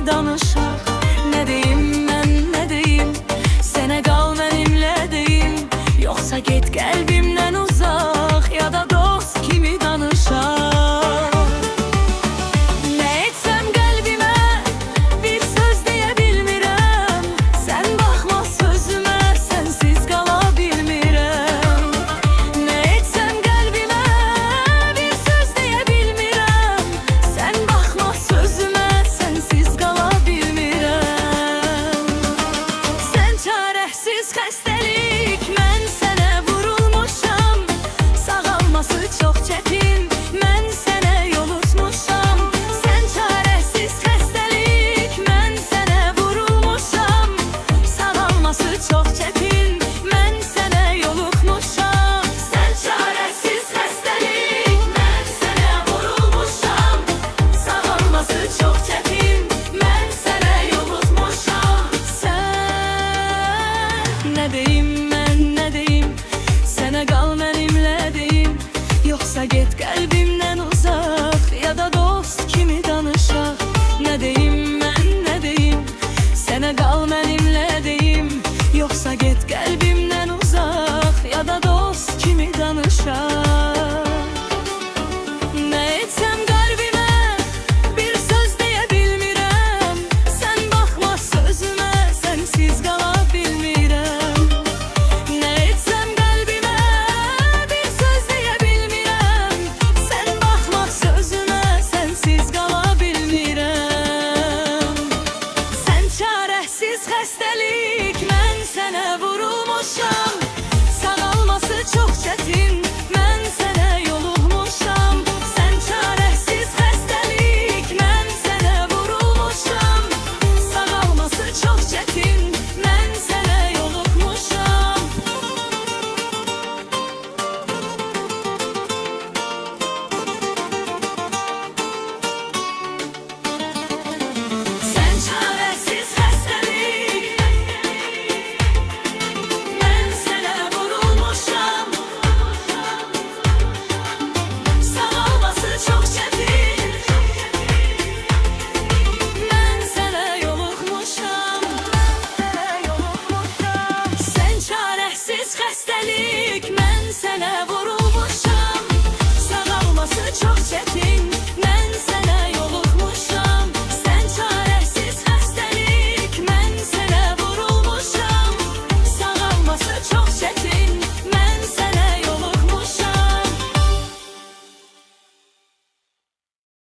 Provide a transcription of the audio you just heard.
danışaq? Nə deyim mən, nə deyim? Sənə qal mənimlə deyim, yoxsa get qəlbimdən uzaq, ya da dost kimi danışaq? Nə etsəm qəlbimə bir söz deyə bilmirəm, sən baxma sözümə, sənsiz qala bilmirəm. Nə etsəm qəlbimə bir söz deyə bilmirəm, sən baxma sözümə, sənsiz qala bilmirəm. Sən çarəsiz xəstəlik, mən sənə vurulmuşam, sağalması çox çətin, mən sənə yolutmuşam. Sən çarəsiz xəstəlik, mən sənə vurulmuşam, sağalması çox çətin, mən sənə yolutmuşam. Sən çarəsiz xəstəlik, mən sənə vurulmuşam, sağalması çox çətin, mən sənə yolutmuşam. Sən nə deyim mən, nə deyim? Sənə qal mənimlə deyim, yoxsa get qəlbimdən uzaq, ya da dost kimi danışaq? Nə deyim mən, nə deyim? Sənə qal mənimlə deyim, yoxsa get qəlbimdən uzaq, ya da dost kimi danışaq? Nə etsəm qəlbimə bir söz deyə bilmirəm, sən baxma sözümə, sənsiz qala bilmirəm. Nə etsəm qəlbimə bir söz deyə bilmirəm, sən baxma sözümə, sənsiz qala bilmirəm. Sən çarəsiz xəstəlik, mən sənə vurulmuşam, sağalması çox çətin,